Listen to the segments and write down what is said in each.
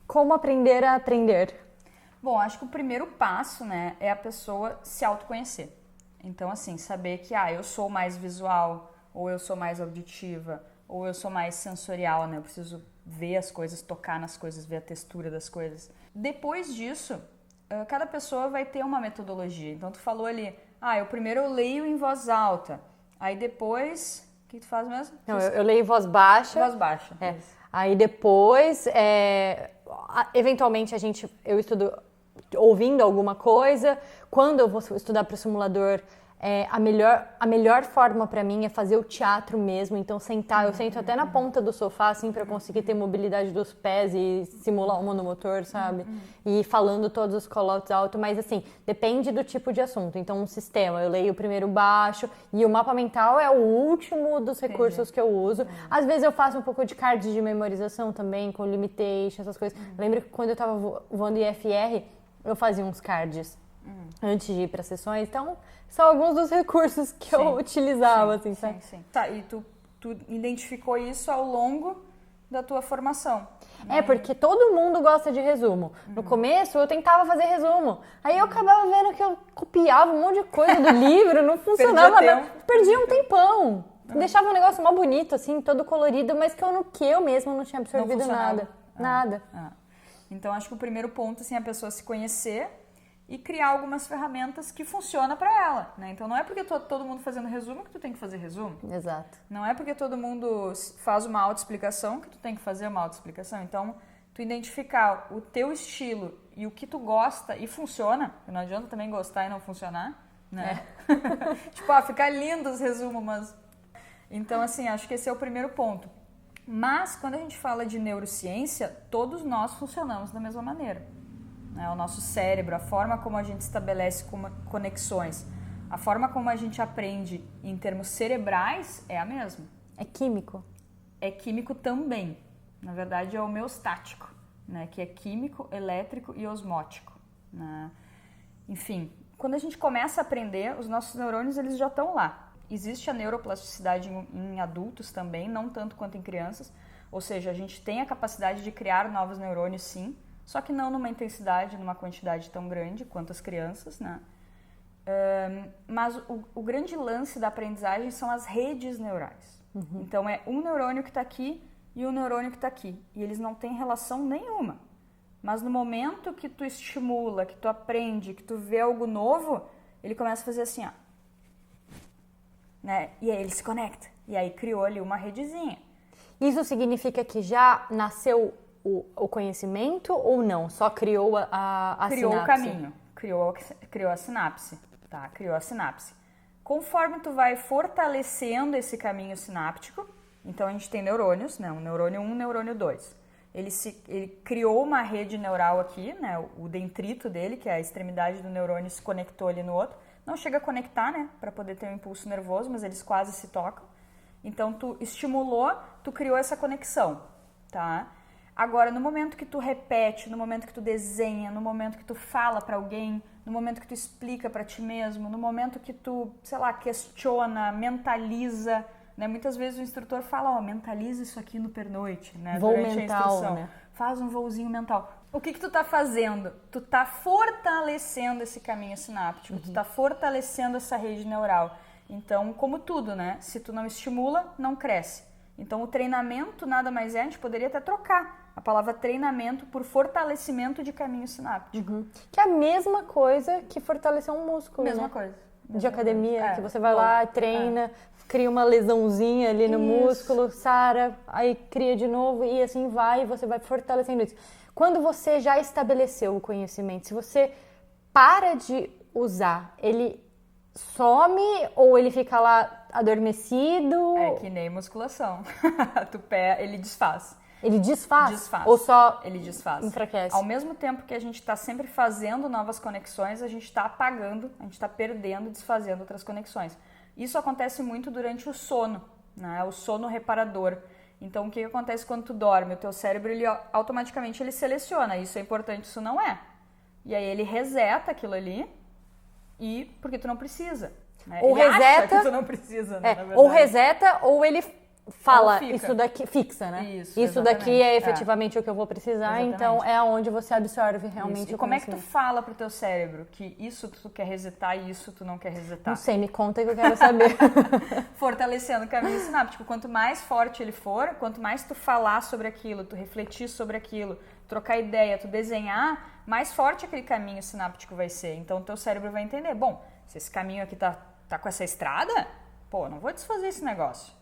Como aprender a aprender? Bom, acho que o primeiro passo, né, é a pessoa se autoconhecer. Então, assim, saber que, eu sou mais visual, ou eu sou mais auditiva, ou eu sou mais sensorial, né? Eu preciso ver as coisas, tocar nas coisas, ver a textura das coisas. Depois disso, cada pessoa vai ter uma metodologia. Então, tu falou ali, eu primeiro eu leio em voz alta, aí depois... O que tu faz mesmo? Não, eu leio em voz baixa. Voz baixa. Aí depois, eventualmente eu estudo ouvindo alguma coisa. Quando eu vou estudar para o simulador, a melhor forma para mim é fazer o teatro mesmo. Então eu sento até na ponta do sofá, assim, para conseguir ter mobilidade dos pés e simular o monomotor, sabe? E falando todos os call-outs alto, mas assim, depende do tipo de assunto. Então, um sistema, eu leio primeiro baixo e o mapa mental é o último dos recursos que eu uso. Às vezes eu faço um pouco de cards de memorização também, com limitation, essas coisas. Lembro que quando eu tava voando IFR, eu fazia uns cards antes de ir para sessões. Então, são alguns dos recursos que eu utilizava, assim, sabe? Sim. Tá, e tu identificou isso ao longo da tua formação. Né? Porque todo mundo gosta de resumo. No começo, eu tentava fazer resumo. Aí eu acabava vendo que eu copiava um monte de coisa do livro, não funcionava nada. Perdia um tempão. Deixava um negócio mal bonito, assim, todo colorido, mas que eu mesma não tinha absorvido nada. Nada. Então, acho que o primeiro ponto, assim, é a pessoa se conhecer e criar algumas ferramentas que funcionam para ela, né? Então, não é porque todo mundo fazendo resumo que tu tem que fazer resumo. Exato. Não é porque todo mundo faz uma autoexplicação que tu tem que fazer uma autoexplicação. Então, tu identificar o teu estilo e o que tu gosta e funciona, porque não adianta também gostar e não funcionar, né? Tipo, ficar lindo os resumos, mas... Então, assim, acho que esse é o primeiro ponto. Mas, quando a gente fala de neurociência, todos nós funcionamos da mesma maneira. O nosso cérebro, a forma como a gente estabelece conexões, a forma como a gente aprende em termos cerebrais é a mesma. É químico? É químico também. Na verdade, é homeostático, né? Que é químico, elétrico e osmótico, né? Enfim, quando a gente começa a aprender, os nossos neurônios eles já estão lá. Existe a neuroplasticidade em adultos também, não tanto quanto em crianças. Ou seja, a gente tem a capacidade de criar novos neurônios, sim, só que não numa intensidade, numa quantidade tão grande quanto as crianças, né? Mas o grande lance da aprendizagem são as redes neurais. Então, é um neurônio que está aqui e um neurônio que está aqui. E eles não têm relação nenhuma. Mas no momento que tu estimula, que tu aprende, que tu vê algo novo, ele começa a fazer assim, ó. Né? E aí ele se conecta. E aí criou ali uma redezinha. Isso significa que já nasceu o conhecimento ou não? Só criou a criou sinapse? O caminho, criou a sinapse, tá? Criou a sinapse. Conforme tu vai fortalecendo esse caminho sináptico, então a gente tem neurônios, né? Um neurônio 1, neurônio 2. Ele criou uma rede neural aqui, né? O dendrito dele, que é a extremidade do neurônio, se conectou ali no outro. Não chega a conectar, né? Para poder ter um impulso nervoso, mas eles quase se tocam. Então, tu estimulou, tu criou essa conexão, tá? Agora, no momento que tu repete, no momento que tu desenha, no momento que tu fala para alguém, no momento que tu explica para ti mesmo, no momento que tu, sei lá, questiona, mentaliza, né? Muitas vezes o instrutor fala, mentaliza isso aqui no pernoite, né? Voo Durante mental, a instrução. né? Faz um voozinho mental. O que tu tá fazendo? Tu tá fortalecendo esse caminho sináptico, tu tá fortalecendo essa rede neural. Então, como tudo, né? Se tu não estimula, não cresce. Então, o treinamento nada mais é, a gente poderia até trocar a palavra treinamento por fortalecimento de caminho sináptico. Que é a mesma coisa que fortalecer um músculo, Mesma né? coisa. De academia, que você vai lá, treina, cria uma lesãozinha ali no músculo, sara, aí cria de novo e assim vai, e você vai fortalecendo isso. Quando você já estabeleceu o conhecimento, se você para de usar, ele some ou ele fica lá adormecido? É que nem musculação. Ele desfaz. Ele desfaz? Desfaz. Ou só ele desfaz. Enfraquece? Ao mesmo tempo que a gente está sempre fazendo novas conexões, a gente está apagando, a gente está perdendo, desfazendo outras conexões. Isso acontece muito durante o sono, né? O sono reparador. Então, o que acontece quando tu dorme? O teu cérebro, ele automaticamente ele seleciona, isso é importante, isso não é. E aí ele reseta aquilo ali, porque tu não precisa. Né? Ou ele reseta, acha que tu não precisa, né, na verdade. ou reseta, ou ele fala isso daqui, fixa, né? Isso daqui é efetivamente o que eu vou precisar, Exatamente. Então é onde você absorve realmente isso. E o como é que tu fala pro teu cérebro que isso tu quer resetar e isso tu não quer resetar? Não sei, me conta que eu quero saber. Fortalecendo o caminho sináptico. Quanto mais forte ele for, quanto mais tu falar sobre aquilo, tu refletir sobre aquilo, trocar ideia, tu desenhar, mais forte aquele caminho sináptico vai ser. Então o teu cérebro vai entender, bom, se esse caminho aqui tá com essa estrada, pô, não vou desfazer esse negócio.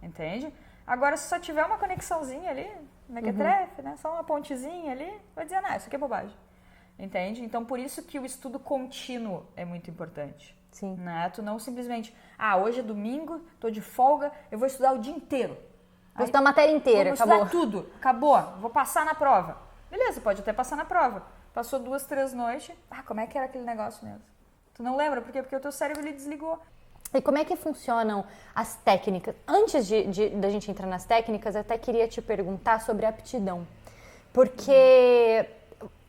Entende? Agora, se só tiver uma conexãozinha ali, mequetrefe, né? Só uma pontezinha ali, vai dizer, não, isso aqui é bobagem. Entende? Então, por isso que o estudo contínuo é muito importante. Sim. Né? Tu não simplesmente, hoje é domingo, tô de folga, eu vou estudar o dia inteiro. Vou estudar a matéria inteira, acabou. Vou estudar tudo, acabou, vou passar na prova. Beleza, pode até passar na prova. Passou 2, 3 noites, como é que era aquele negócio mesmo? Tu não lembra, por quê? Porque o teu cérebro ele desligou. E como é que funcionam as técnicas? Antes da gente entrar nas técnicas, eu até queria te perguntar sobre aptidão. Porque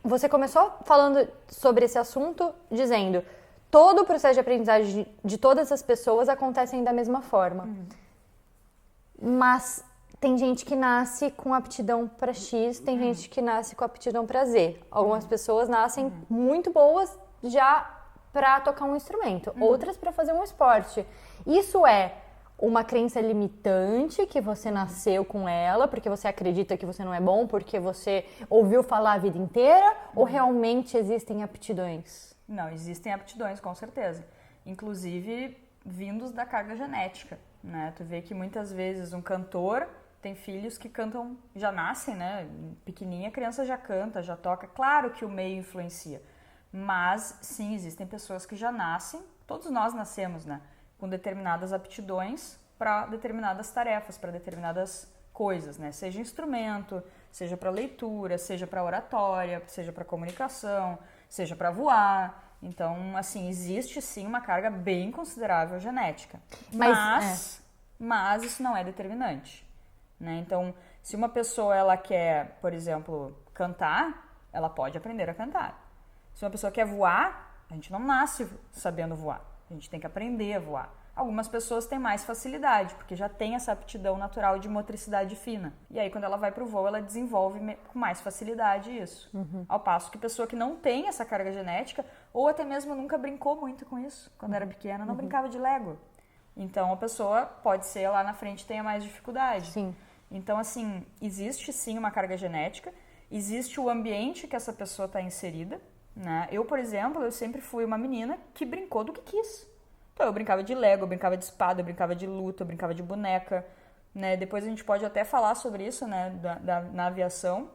você começou falando sobre esse assunto dizendo todo o processo de aprendizagem de todas as pessoas acontecem da mesma forma. Mas tem gente que nasce com aptidão para X, tem gente que nasce com aptidão para Z. Algumas pessoas nascem muito boas já para tocar um instrumento, outras para fazer um esporte. Isso é uma crença limitante que você nasceu com ela, porque você acredita que você não é bom, porque você ouviu falar a vida inteira, ou realmente existem aptidões? Não, existem aptidões, com certeza. Inclusive, vindos da carga genética, né? Tu vê que muitas vezes um cantor tem filhos que cantam, já nascem, né? Pequenininha, a criança já canta, já toca. Claro que o meio influencia. Mas, sim, existem pessoas que já nascem, todos nós nascemos, né, com determinadas aptidões para determinadas tarefas, para determinadas coisas, né, seja instrumento, seja para leitura, seja para oratória, seja para comunicação, seja para voar. Então, assim, existe sim uma carga bem considerável genética, mas isso não é determinante, né? Então, se uma pessoa ela quer, por exemplo, cantar, ela pode aprender a cantar. Se uma pessoa quer voar, a gente não nasce sabendo voar. A gente tem que aprender a voar. Algumas pessoas têm mais facilidade, porque já tem essa aptidão natural de motricidade fina. E aí, quando ela vai para o voo, ela desenvolve com mais facilidade isso. Ao passo que pessoa que não tem essa carga genética, ou até mesmo nunca brincou muito com isso, quando era pequena, não brincava de Lego. Então, a pessoa pode ser lá na frente tenha mais dificuldade. Sim. Então, assim, existe sim uma carga genética, existe o ambiente que essa pessoa está inserida. Né? Eu, por exemplo, eu sempre fui uma menina que brincou do que quis. Então, eu brincava de Lego, eu brincava de espada, eu brincava de luta, eu brincava de boneca. Né? Depois a gente pode até falar sobre isso, né? Na aviação.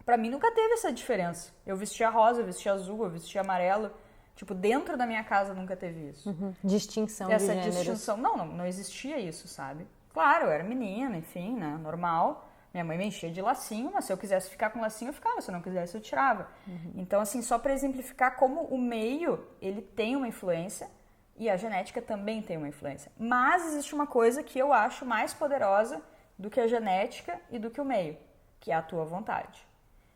Pra mim nunca teve essa diferença. Eu vestia rosa, eu vestia azul, eu vestia amarelo. Tipo, dentro da minha casa nunca teve isso. Distinção essa de gêneros. Distinção, não existia isso, sabe? Claro, eu era menina, enfim, né? Normal. Minha mãe me enchia de lacinho, mas se eu quisesse ficar com lacinho, eu ficava. Se eu não quisesse, eu tirava. Então, assim, só para exemplificar como o meio, ele tem uma influência e a genética também tem uma influência. Mas existe uma coisa que eu acho mais poderosa do que a genética e do que o meio, que é a tua vontade.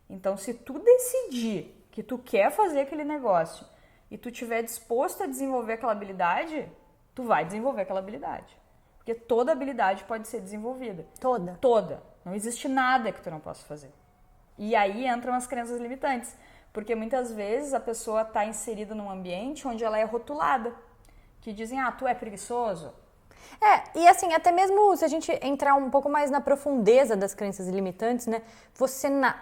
Então, se tu decidir que tu quer fazer aquele negócio e tu estiver disposto a desenvolver aquela habilidade, tu vai desenvolver aquela habilidade. Porque toda habilidade pode ser desenvolvida. Toda. Não existe nada que tu não possa fazer. E aí entram as crenças limitantes. Porque muitas vezes a pessoa está inserida num ambiente onde ela é rotulada. Que dizem, tu é preguiçoso. E assim, até mesmo se a gente entrar um pouco mais na profundeza das crenças limitantes, né?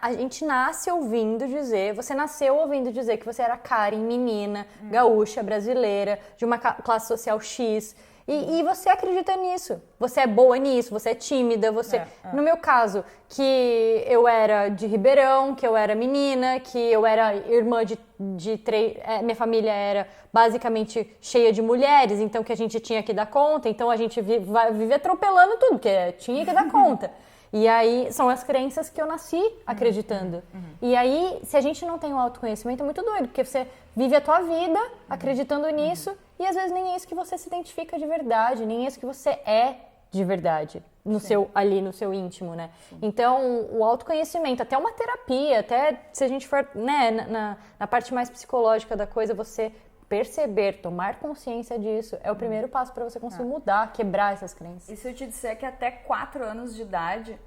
A gente nasce ouvindo dizer, você nasceu ouvindo dizer que você era Karen, menina, gaúcha, brasileira, de uma classe social X. E você acredita nisso. Você é boa nisso, você é tímida, você... No meu caso, que eu era de Ribeirão, que eu era menina, que eu era irmã de três... minha família era basicamente cheia de mulheres, então que a gente tinha que dar conta, então a gente vive atropelando tudo, porque tinha que dar conta. E aí, são as crenças que eu nasci acreditando. E aí, se a gente não tem o autoconhecimento, é muito doido, porque você vive a tua vida acreditando nisso, e às vezes nem é isso que você se identifica de verdade, nem é isso que você é de verdade, no seu íntimo, né? Sim. Então, o autoconhecimento, até uma terapia, até se a gente for, né, na parte mais psicológica da coisa, você perceber, tomar consciência disso é o primeiro passo para você conseguir mudar, quebrar essas crenças. E se eu te disser que até 4 anos de idade,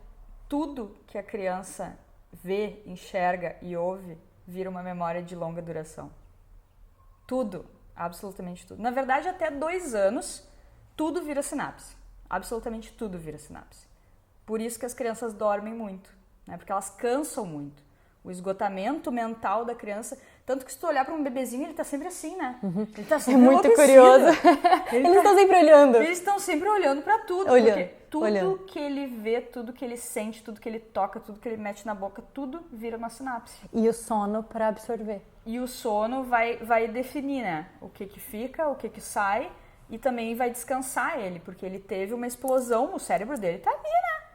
tudo que a criança vê, enxerga e ouve vira uma memória de longa duração. Tudo, absolutamente tudo. Na verdade, até 2 anos, tudo vira sinapse. Absolutamente tudo vira sinapse. Por isso que as crianças dormem muito, né? Porque elas cansam muito. O esgotamento mental da criança, tanto que se tu olhar para um bebezinho, ele tá sempre assim, né? Ele tá sempre muito enlouquecido. curioso. Eles estão sempre olhando. Eles estão sempre olhando para tudo, porque tudo que ele vê, tudo que ele sente, tudo que ele toca, tudo que ele mete na boca, tudo vira uma sinapse. E o sono para absorver. E o sono vai definir, né? O que fica, o que sai, e também vai descansar ele, porque ele teve uma explosão, o cérebro dele tá ali, né?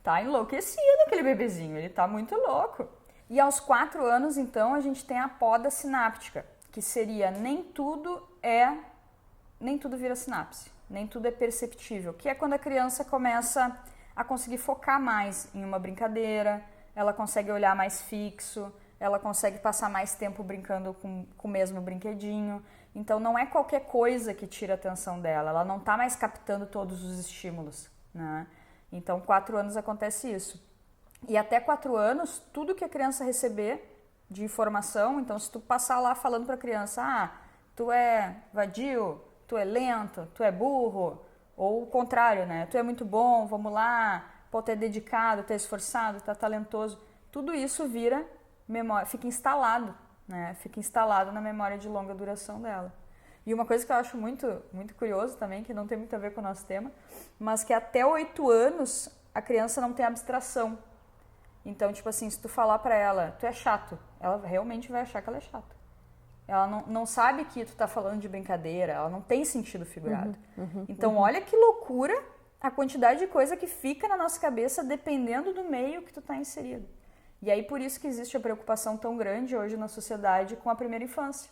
Tá enlouquecido aquele bebezinho, ele tá muito louco. E aos 4 anos, então, a gente tem a poda sináptica, que seria nem tudo vira sinapse, nem tudo é perceptível, que é quando a criança começa a conseguir focar mais em uma brincadeira, ela consegue olhar mais fixo, ela consegue passar mais tempo brincando com o mesmo brinquedinho. Então não é qualquer coisa que tira a atenção dela, ela não está mais captando todos os estímulos, né? Então 4 anos acontece isso. E até 4 anos, tudo que a criança receber de informação, então se tu passar lá falando para a criança, tu é vadio, tu é lento, tu é burro, ou o contrário, né? Tu é muito bom, vamos lá, pô, tu é dedicado, tu é esforçado, tu é talentoso. Tudo isso vira memória, fica instalado, né? Fica instalado na memória de longa duração dela. E uma coisa que eu acho muito, muito curioso também, que não tem muito a ver com o nosso tema, mas que até 8 anos a criança não tem abstração. Então, tipo assim, se tu falar pra ela, tu é chato, ela realmente vai achar que ela é chata. Ela não sabe que tu tá falando de brincadeira, ela não tem sentido figurado. Então, olha que loucura a quantidade de coisa que fica na nossa cabeça dependendo do meio que tu tá inserido. E aí, por isso que existe a preocupação tão grande hoje na sociedade com a primeira infância.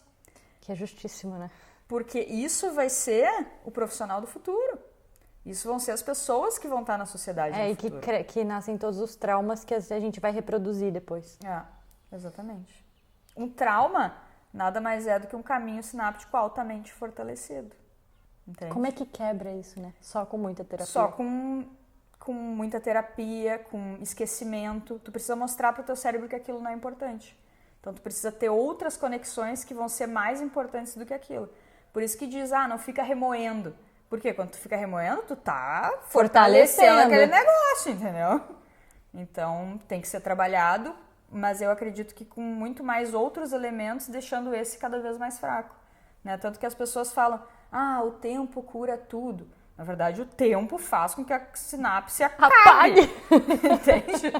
Que é justíssimo, né? Porque isso vai ser o profissional do futuro. Isso vão ser as pessoas que vão estar na sociedade no futuro. E que nascem todos os traumas que a gente vai reproduzir depois. Exatamente. Um trauma nada mais é do que um caminho sináptico altamente fortalecido. Entende? Como é que quebra isso, né? Só com muita terapia? Só com muita terapia, com esquecimento. Tu precisa mostrar para o teu cérebro que aquilo não é importante. Então, tu precisa ter outras conexões que vão ser mais importantes do que aquilo. Por isso que diz, não fica remoendo. Porque quando tu fica remoendo, tu tá fortalecendo aquele negócio, entendeu? Então, tem que ser trabalhado, mas eu acredito que com muito mais outros elementos, deixando esse cada vez mais fraco, né? Tanto que as pessoas falam, o tempo cura tudo. Na verdade, o tempo faz com que a sinapse apague. Entende?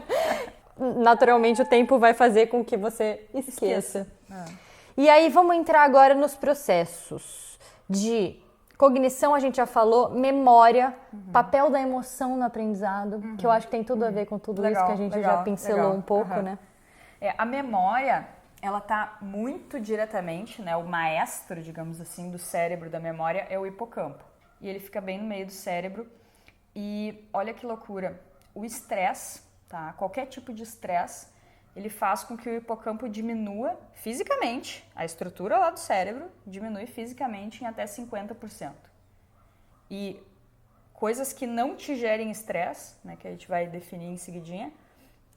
Naturalmente, o tempo vai fazer com que você esqueça. E aí, vamos entrar agora nos processos de cognição, a gente já falou, memória, papel da emoção no aprendizado, que eu acho que tem tudo a ver com tudo isso que a gente já pincelou um pouco, né? A memória, ela tá muito diretamente, né? O maestro, digamos assim, do cérebro da memória é o hipocampo. E ele fica bem no meio do cérebro. E olha que loucura, o estresse, tá? Qualquer tipo de estresse, ele faz com que o hipocampo diminua fisicamente, a estrutura lá do cérebro diminui fisicamente em até 50%. E coisas que não te gerem estresse, né, que a gente vai definir em seguidinha,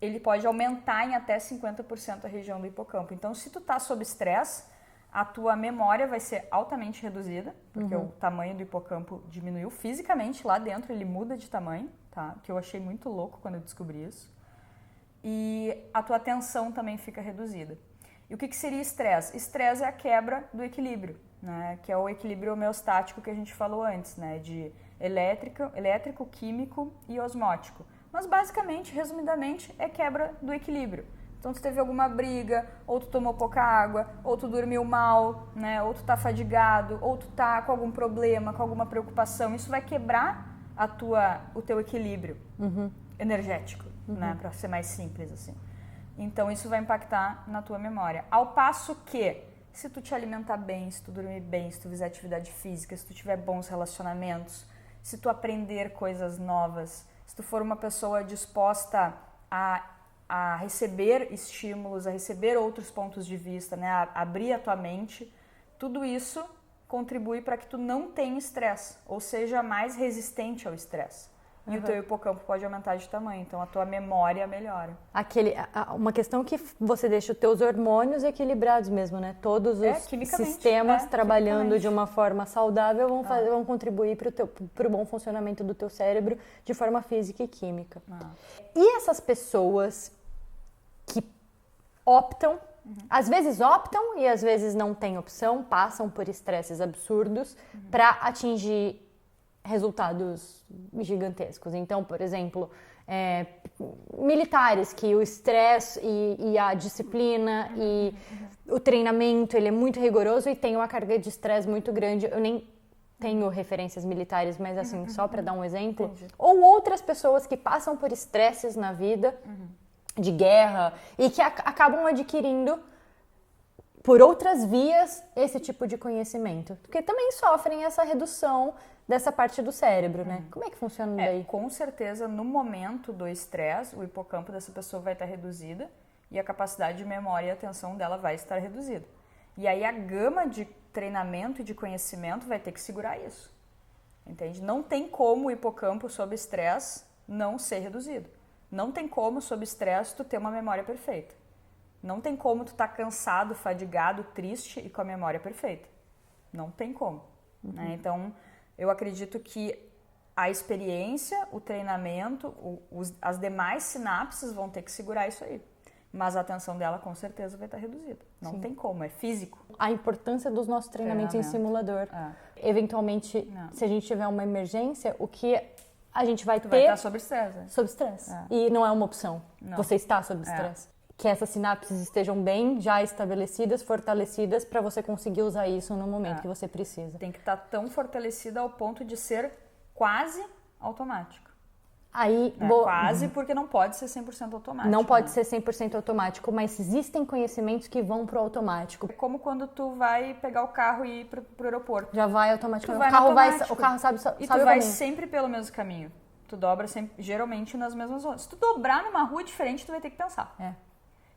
ele pode aumentar em até 50% a região do hipocampo. Então, se tu tá sob estresse, a tua memória vai ser altamente reduzida, porque o tamanho do hipocampo diminuiu fisicamente lá dentro, ele muda de tamanho, tá? Que eu achei muito louco quando eu descobri isso. E a tua atenção também fica reduzida. E o que seria estresse? Estresse é a quebra do equilíbrio, né? Que é o equilíbrio homeostático que a gente falou antes, né? De elétrico, químico e osmótico. Mas basicamente, resumidamente, é quebra do equilíbrio. Então, tu teve alguma briga, ou tu tomou pouca água, ou tu dormiu mal, né? Ou tu tá fadigado, ou tu tá com algum problema, com alguma preocupação. Isso vai quebrar o teu equilíbrio energético, né? Para ser mais simples assim. Então, isso vai impactar na tua memória. Ao passo que, se tu te alimentar bem, se tu dormir bem, se tu fizer atividade física, se tu tiver bons relacionamentos, se tu aprender coisas novas, se tu for uma pessoa disposta a receber estímulos, a receber outros pontos de vista, né? A abrir a tua mente, tudo isso contribui para que tu não tenha estresse, ou seja, mais resistente ao estresse. E o teu hipocampo pode aumentar de tamanho, então a tua memória melhora. Uma questão que você deixa os teus hormônios equilibrados mesmo, né? Todos os sistemas trabalhando de uma forma saudável vão contribuir para o bom funcionamento do teu cérebro de forma física e química. E essas pessoas que optam, às vezes optam e às vezes não têm opção, passam por estresses absurdos para atingir resultados gigantescos. Então, por exemplo, militares, que o estresse e a disciplina e o treinamento, ele é muito rigoroso e tem uma carga de estresse muito grande. Eu nem tenho referências militares, mas assim, só para dar um exemplo. Entendi. Ou outras pessoas que passam por estresses na vida, de guerra, e que acabam adquirindo por outras vias esse tipo de conhecimento. Porque também sofrem essa redução dessa parte do cérebro, né? Como é que funciona daí? Com certeza, no momento do estresse, o hipocampo dessa pessoa vai estar reduzida e a capacidade de memória e atenção dela vai estar reduzida. E aí a gama de treinamento e de conhecimento vai ter que segurar isso. Entende? Não tem como o hipocampo sob estresse não ser reduzido. Não tem como sob estresse tu ter uma memória perfeita. Não tem como tu estar cansado, fadigado, triste e com a memória perfeita. Não tem como. Né? Então, eu acredito que a experiência, o treinamento, as demais sinapses vão ter que segurar isso aí. Mas a atenção dela com certeza vai estar reduzida. Não tem como, é físico. A importância dos nossos treinamentos em simulador. Eventualmente, se a gente tiver uma emergência, o que a gente vai ter... vai estar sob estresse. Sob estresse. E não é uma opção. Não. Você está sob estresse. Que essas sinapses estejam bem já estabelecidas, fortalecidas, para você conseguir usar isso no momento que você precisa. Tem que estar tão fortalecida ao ponto de ser quase automático. Aí, quase, porque não pode ser 100% automático. Não pode ser 100% automático, mas existem conhecimentos que vão pro automático. É como quando tu vai pegar o carro e ir pro aeroporto. Já vai automaticamente. O carro sabe e o tu vai caminho. sempre pelo mesmo caminho. Tu dobra sempre, geralmente nas mesmas zonas. Se tu dobrar numa rua diferente, tu vai ter que pensar.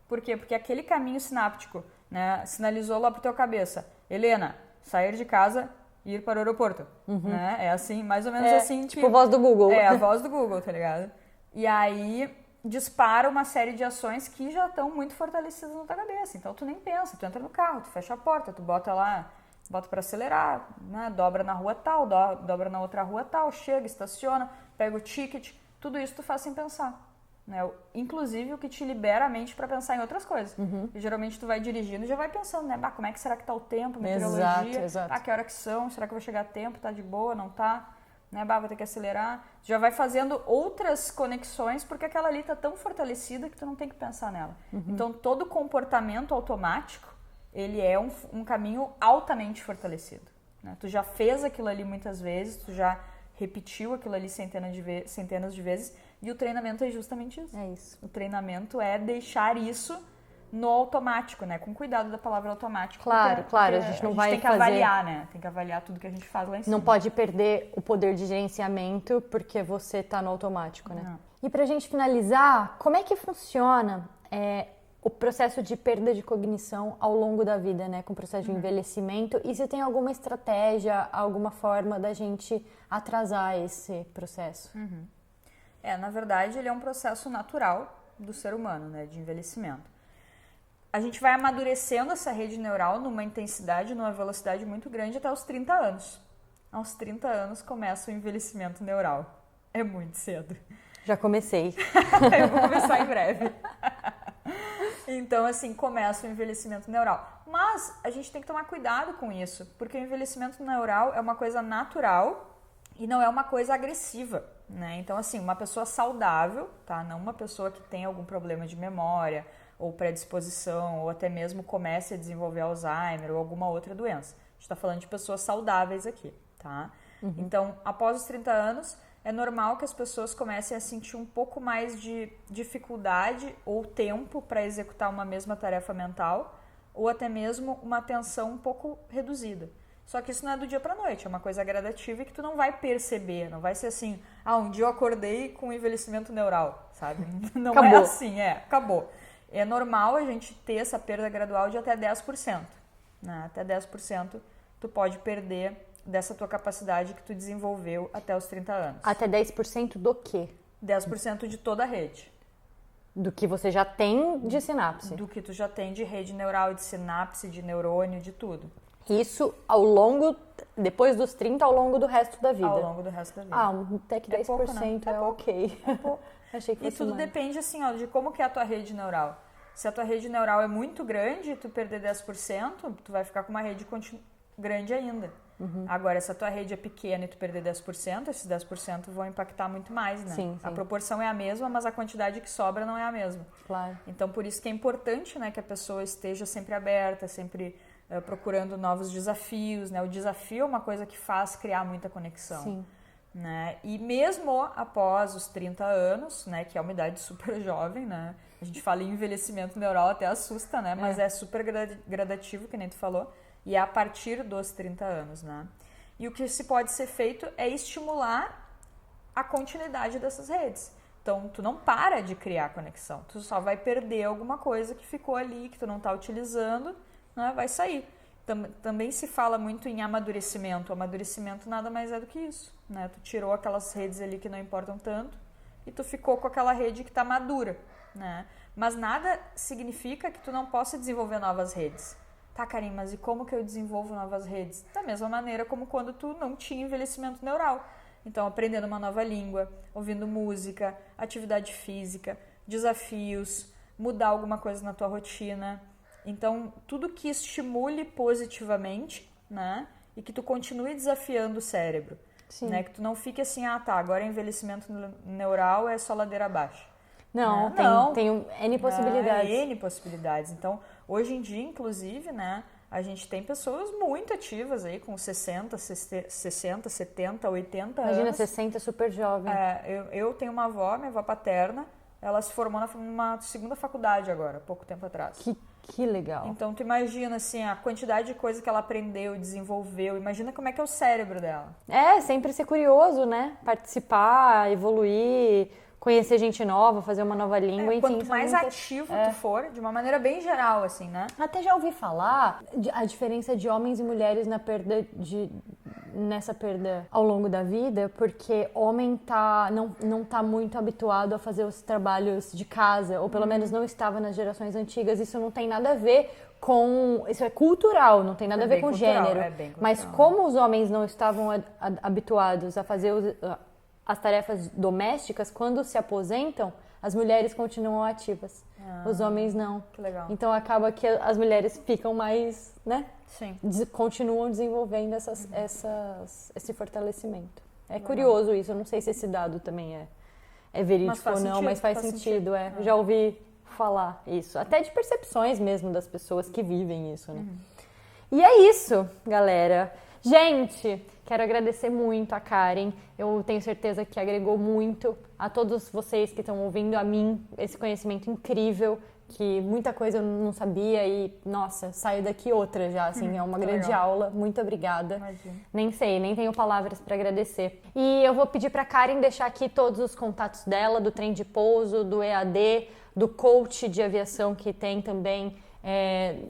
Por quê? Porque aquele caminho sináptico, né, sinalizou lá pro teu cabeça. Helena, sair de casa e ir para o aeroporto. Né? É assim, mais ou menos assim. Tipo voz do Google. É, a voz do Google, tá ligado? E aí dispara uma série de ações que já estão muito fortalecidas na tua cabeça. Então tu nem pensa, tu entra no carro, tu fecha a porta, tu bota lá, bota para acelerar, né? Dobra na rua tal, dobra na outra rua tal, chega, estaciona, pega o ticket, tudo isso tu faz sem pensar. Né? Inclusive o que te libera a mente para pensar em outras coisas. E geralmente tu vai dirigindo e já vai pensando, né? Bah, como é que será que tá o tempo, meteorologia? Exato. Ah, que hora que são? Será que eu vou chegar a tempo? Tá de boa? Não tá? Né? Bah, vou ter que acelerar. Já vai fazendo outras conexões porque aquela ali tá tão fortalecida que tu não tem que pensar nela. Então todo comportamento automático, ele é um caminho altamente fortalecido. Né? Tu já fez aquilo ali muitas vezes, tu já repetiu aquilo ali centenas de vezes. E o treinamento é justamente isso. É isso. O treinamento é deixar isso no automático, né? Com cuidado da palavra automático. Claro, a gente não vai tem que avaliar, né? Tem que avaliar tudo que a gente faz lá em cima. Não pode perder o poder de gerenciamento porque você tá no automático, né? Não. E pra gente finalizar, como é que funciona o processo de perda de cognição ao longo da vida, né? Com o processo de envelhecimento. E se tem alguma estratégia, alguma forma da gente atrasar esse processo? Na verdade, ele é um processo natural do ser humano, né? De envelhecimento. A gente vai amadurecendo essa rede neural numa intensidade, numa velocidade muito grande até os 30 anos. Aos 30 anos começa o envelhecimento neural. É muito cedo. Já comecei. Eu vou começar em breve. Então, assim, começa o envelhecimento neural. Mas a gente tem que tomar cuidado com isso, porque o envelhecimento neural é uma coisa natural e não é uma coisa agressiva, né? Então, assim, uma pessoa saudável, tá? Não uma pessoa que tem algum problema de memória ou predisposição ou até mesmo comece a desenvolver Alzheimer ou alguma outra doença. A gente está falando de pessoas saudáveis aqui, tá? Então, após os 30 anos, é normal que as pessoas comecem a sentir um pouco mais de dificuldade ou tempo para executar uma mesma tarefa mental ou até mesmo uma atenção um pouco reduzida. Só que isso não é do dia para noite, é uma coisa gradativa e que tu não vai perceber, não vai ser assim, um dia eu acordei com envelhecimento neural, sabe? Não acabou. É assim, acabou. É normal a gente ter essa perda gradual de até 10%. né? Até 10% tu pode perder dessa tua capacidade que tu desenvolveu até os 30 anos. Até 10% do quê? 10% de toda a rede. Do que você já tem de sinapse. Do que tu já tem de rede neural, de sinapse, de neurônio, de tudo. Isso depois dos 30, ao longo do resto da vida. Ao longo do resto da vida. Até que 10% pouco, né? é ok. Achei que E fosse tudo mais. depende, assim, ó, de como que é a tua rede neural. Se a tua rede neural é muito grande, tu perder 10%, tu vai ficar com uma rede grande ainda. Agora, se a tua rede é pequena e tu perder 10%, esses 10% vão impactar muito mais, né? Sim. A proporção é a mesma, mas a quantidade que sobra não é a mesma. Claro. Então, por isso que é importante, né, que a pessoa esteja sempre aberta, sempre procurando novos desafios, né? O desafio é uma coisa que faz criar muita conexão. Sim. Né? E mesmo após os 30 anos, né, que é uma idade super jovem, né? A gente fala em envelhecimento neural, até assusta, né? Mas é super gradativo, que nem tu falou, e é a partir dos 30 anos, né? E o que se pode ser feito é estimular a continuidade dessas redes. Então, tu não para de criar conexão, tu só vai perder alguma coisa que ficou ali, que tu não está utilizando, né? Vai sair. Também se fala muito em amadurecimento. O amadurecimento nada mais é do que isso, né? Tu tirou aquelas redes ali que não importam tanto e tu ficou com aquela rede que está madura, né? Mas nada significa que tu não possa desenvolver novas redes. Tá, Karim, mas e como que eu desenvolvo novas redes? Da mesma maneira como quando tu não tinha envelhecimento neural. Então, aprendendo uma nova língua, ouvindo música, atividade física, desafios, mudar alguma coisa na tua rotina. Então, tudo que estimule positivamente, né? E que tu continue desafiando o cérebro. Sim. Né? Que tu não fique assim, agora envelhecimento neural é só ladeira abaixo. Não, tem N possibilidades. N possibilidades. Então, hoje em dia, inclusive, né? A gente tem pessoas muito ativas aí, com 60, 70, 80 anos. Imagina, 60 super jovem. Eu tenho uma avó, minha avó paterna, ela se formou numa segunda faculdade agora, pouco tempo atrás. Que legal. Então, tu imagina, assim, a quantidade de coisa que ela aprendeu, desenvolveu. Imagina como é que é o cérebro dela. Sempre ser curioso, né? Participar, evoluir, conhecer gente nova, fazer uma nova língua, enfim. Quanto mais ativo tu for, de uma maneira bem geral, assim, né? Até já ouvi falar a diferença de homens e mulheres nessa perda ao longo da vida, porque homem não tá muito habituado a fazer os trabalhos de casa, ou pelo menos não estava nas gerações antigas. Isso não tem nada a ver com... Isso é cultural, não tem nada a ver com cultural, gênero. é bem cultural. Mas como os homens não estavam habituados a fazer as tarefas domésticas, quando se aposentam, as mulheres continuam ativas. Os homens não. Que legal. Então acaba que as mulheres ficam mais, né? Sim. Continuam desenvolvendo esse fortalecimento. É curioso isso, eu não sei se esse dado também é verídico ou não, mas faz sentido. Já ouvi falar isso. Até de percepções mesmo das pessoas que vivem isso, né? E é isso, galera. Gente, quero agradecer muito a Karen. Eu tenho certeza que agregou muito a todos vocês que estão ouvindo, a mim, esse conhecimento incrível, que muita coisa eu não sabia e, nossa, saio daqui outra já, assim, é uma grande aula. Muito obrigada. Imagina. Nem sei, nem tenho palavras para agradecer. E eu vou pedir para Karen deixar aqui todos os contatos dela, do trem de pouso, do EAD, do coach de aviação que tem também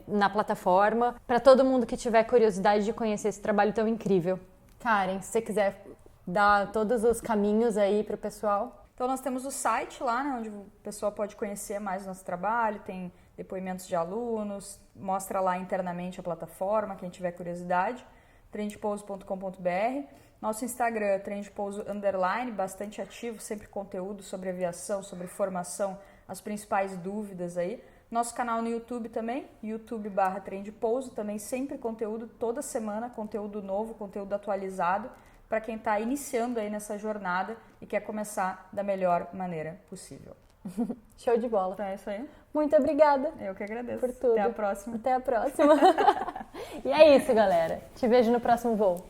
na plataforma, para todo mundo que tiver curiosidade de conhecer esse trabalho tão incrível. Karen, se você quiser dar todos os caminhos aí para o pessoal. Então, nós temos o site lá, né, onde o pessoal pode conhecer mais o nosso trabalho, tem depoimentos de alunos, mostra lá internamente a plataforma, quem tiver curiosidade, tremdepouso.com.br. Nosso Instagram, tremdepouso_, bastante ativo, sempre conteúdo sobre aviação, sobre formação, as principais dúvidas aí. Nosso canal no YouTube também, youtube.com/tremdepouso, também sempre conteúdo, toda semana, conteúdo novo, conteúdo atualizado, para quem está iniciando aí nessa jornada e quer começar da melhor maneira possível. Show de bola. Então é isso aí. Muito obrigada. Eu que agradeço. Por tudo. Até a próxima. Até a próxima. E é isso, galera. Te vejo no próximo voo.